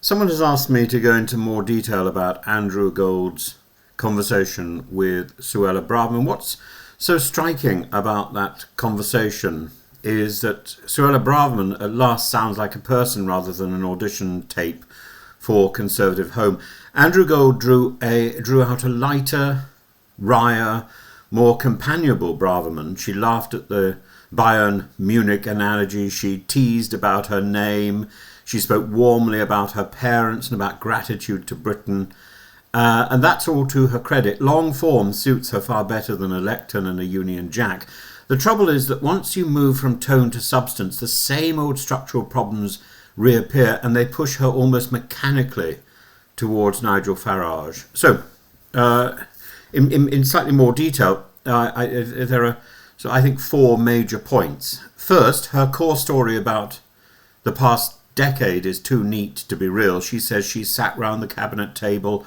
Someone has asked me to go into more detail about Andrew Gould's conversation with Suella Braverman. What's so striking about that conversation is that Suella Braverman at last sounds like a person rather than an audition tape for Conservative Home. Andrew Gould drew out a lighter, wryer, more companionable Braverman. She laughed at the Bayern-Munich analogy. She teased about her name. She spoke warmly about her parents and about gratitude to Britain. And that's all to her credit. Long form suits her far better than a lectern and a Union Jack. The trouble is that once you move from tone to substance, the same old structural problems reappear and they push her almost mechanically towards Nigel Farage. So, in slightly more detail, there are, I think, four major points. First, her core story about the past decade is too neat to be real. She says she sat round the cabinet table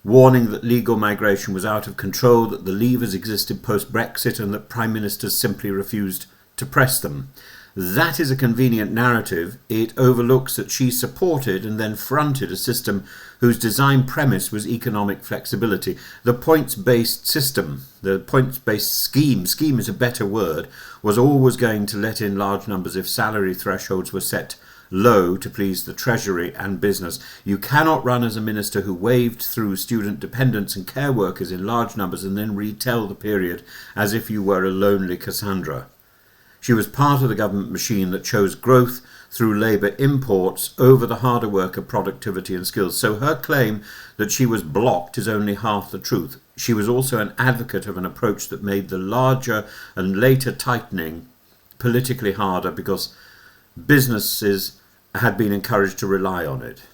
warning that legal migration was out of control, that the levers existed post-Brexit and that prime ministers simply refused to press them. That is a convenient narrative. It overlooks that she supported and then fronted a system whose design premise was economic flexibility. The points-based system, the points-based scheme is a better word, was always going to let in large numbers if salary thresholds were set low to please the Treasury and business. You cannot run as a minister who waved through student dependents and care workers in large numbers and then retell the period as if you were a lonely Cassandra. She was part of the government machine that chose growth through labour imports over the harder work of productivity and skills. So her claim that she was blocked is only half the truth. She was also an advocate of an approach that made the larger and later tightening politically harder because businesses had been encouraged to rely on it.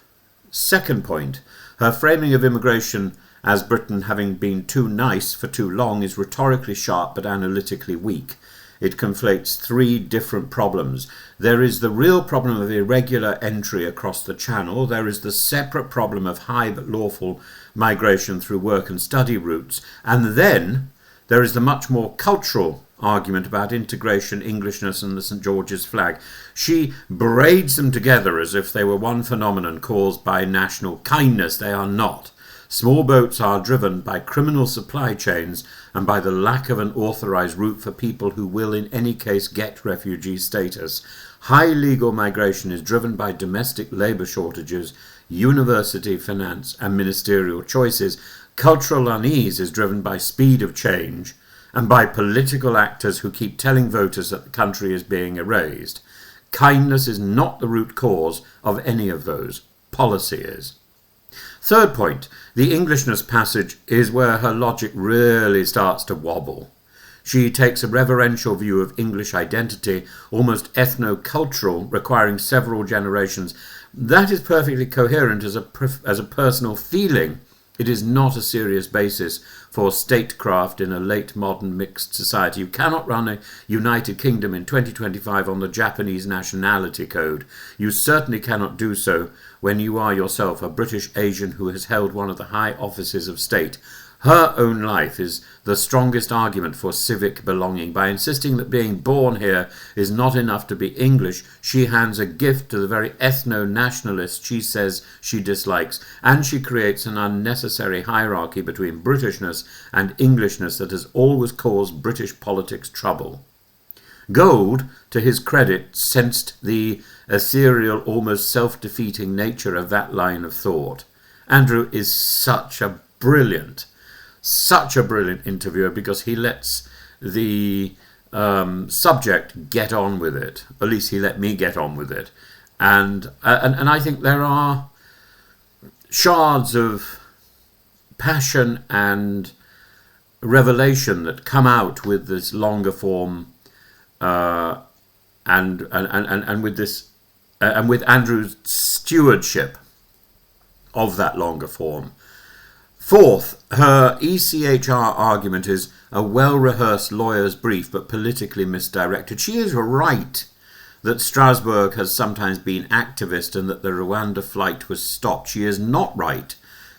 Second point, her framing of immigration as Britain having been too nice for too long is rhetorically sharp but analytically weak. It conflates three different problems. There is the real problem of irregular entry across the Channel. There is the separate problem of high but lawful migration through work and study routes. And then there is the much more cultural argument about integration, Englishness and the St. George's flag. She braids them together as if they were one phenomenon caused by national kindness. They are not. Small boats are driven by criminal supply chains and by the lack of an authorised route for people who will in any case get refugee status. High legal migration is driven by domestic labour shortages, university finance and ministerial choices. Cultural unease is driven by speed of change and by political actors who keep telling voters that the country is being erased. Kindness is not the root cause of any of those. Policy is. Third point, the Englishness passage is where her logic really starts to wobble. She takes a reverential view of English identity, almost ethno-cultural, requiring several generations. That is perfectly coherent as a personal feeling. It is not a serious basis for statecraft in a late modern mixed society. You cannot run a United Kingdom in 2025 on the Japanese nationality code. You certainly cannot do so when you are yourself a British Asian who has held one of the high offices of state. Her own life is the strongest argument for civic belonging. By insisting that being born here is not enough to be English, she hands a gift to the very ethno-nationalists she says she dislikes, and she creates an unnecessary hierarchy between Britishness and Englishness that has always caused British politics trouble. Gould, to his credit, sensed the ethereal, almost self-defeating nature of that line of thought. Andrew is such a brilliant interviewer because he lets the subject get on with it. At least he let me get on with it. And I think there are shards of passion and revelation that come out with this longer form and with this and with Andrew's stewardship of that longer form. Fourth, her ECHR argument is a well-rehearsed lawyer's brief but politically misdirected. She is right that Strasbourg has sometimes been activist and that the Rwanda flight was stopped. She is not right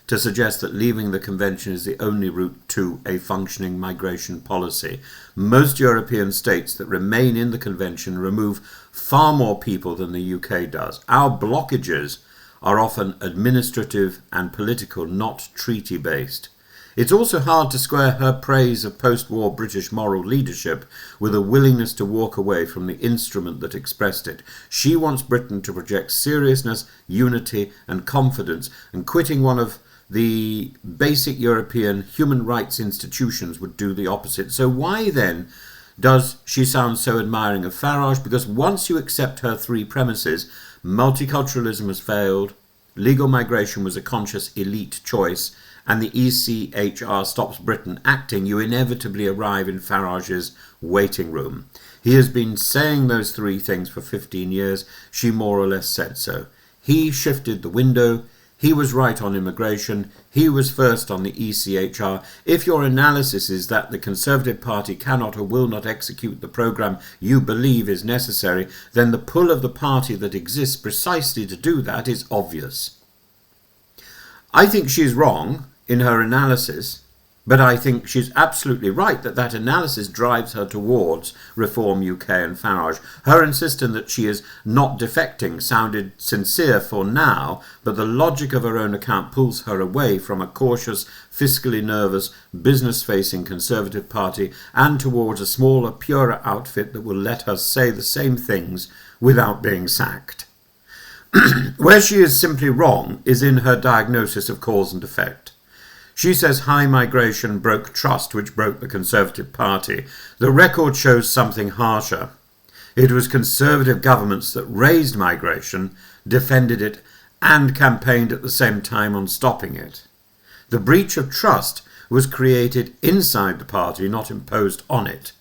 to suggest that leaving the convention is the only route to a functioning migration policy. Most European states that remain in the convention remove far more people than the UK does. Our blockages are often administrative and political, not treaty-based. It's also hard to square her praise of post-war British moral leadership with a willingness to walk away from the instrument that expressed it. She wants Britain to project seriousness, unity and confidence, and quitting one of the basic European human rights institutions would do the opposite. So why then does she sound so admiring of Farage? Because once you accept her three premises, multiculturalism has failed, legal migration was a conscious elite choice, and the ECHR stops Britain acting, you inevitably arrive in Farage's waiting room. He has been saying those three things for 15 years. She more or less said so. He shifted the window. He was right on immigration. He was first on the ECHR. If your analysis is that the Conservative Party cannot or will not execute the programme you believe is necessary, then the pull of the party that exists precisely to do that is obvious. I think she's wrong in her analysis, but I think she's absolutely right that that analysis drives her towards Reform UK and Farage. Her insisting that she is not defecting sounded sincere for now, but the logic of her own account pulls her away from a cautious, fiscally nervous, business-facing Conservative Party and towards a smaller, purer outfit that will let her say the same things without being sacked. Where she is simply wrong is in her diagnosis of cause and effect. She says high migration broke trust, which broke the Conservative Party. The record shows something harsher. It was Conservative governments that raised migration, defended it, and campaigned at the same time on stopping it. The breach of trust was created inside the party, not imposed on it.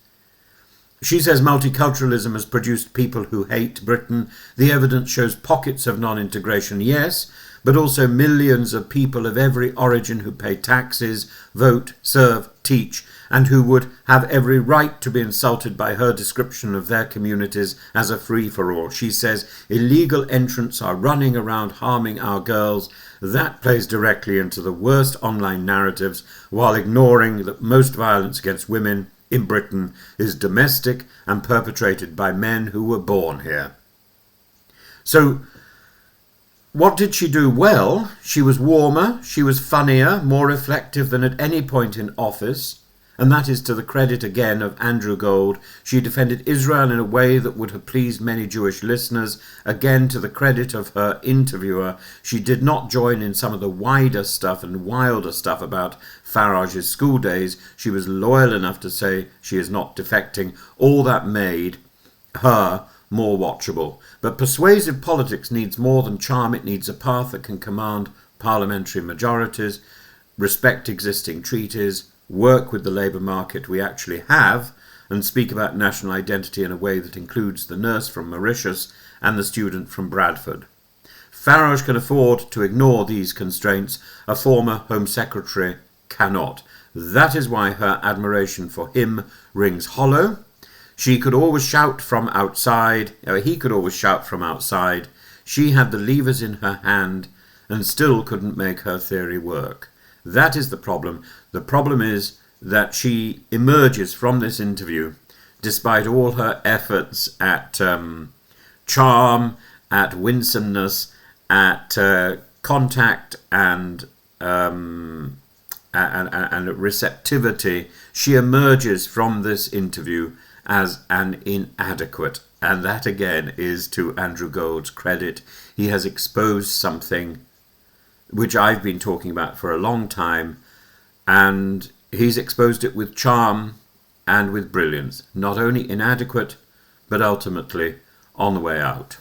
She says multiculturalism has produced people who hate Britain. The evidence shows pockets of non-integration, yes, but also millions of people of every origin who pay taxes, vote, serve, teach, and who would have every right to be insulted by her description of their communities as a free-for-all. She says illegal entrants are running around harming our girls. That plays directly into the worst online narratives, while ignoring that most violence against women in Britain is domestic and perpetrated by men who were born here. So, what did she do well? She was warmer, she was funnier, more reflective than at any point in office, and that is to the credit again of Andrew Gold. She defended Israel in a way that would have pleased many Jewish listeners. Again, to the credit of her interviewer, she did not join in some of the wider stuff and wilder stuff about Farage's school days. She was loyal enough to say she is not defecting. All that made her more watchable. But persuasive politics needs more than charm. It needs a path that can command parliamentary majorities, respect existing treaties, work with the labour market we actually have, and speak about national identity in a way that includes the nurse from Mauritius and the student from Bradford. Farage can afford to ignore these constraints. A former Home Secretary cannot. That is why her admiration for him rings hollow. He could always shout from outside. She had the levers in her hand and still couldn't make her theory work. That is the problem. The problem is that she emerges from this interview, despite all her efforts at charm, at winsomeness, at contact and receptivity, she emerges from this interview as an inadequate. And that again is to Andrew Gold's credit. He has exposed something which I've been talking about for a long time, and he's exposed it with charm and with brilliance. Not only inadequate, but ultimately on the way out.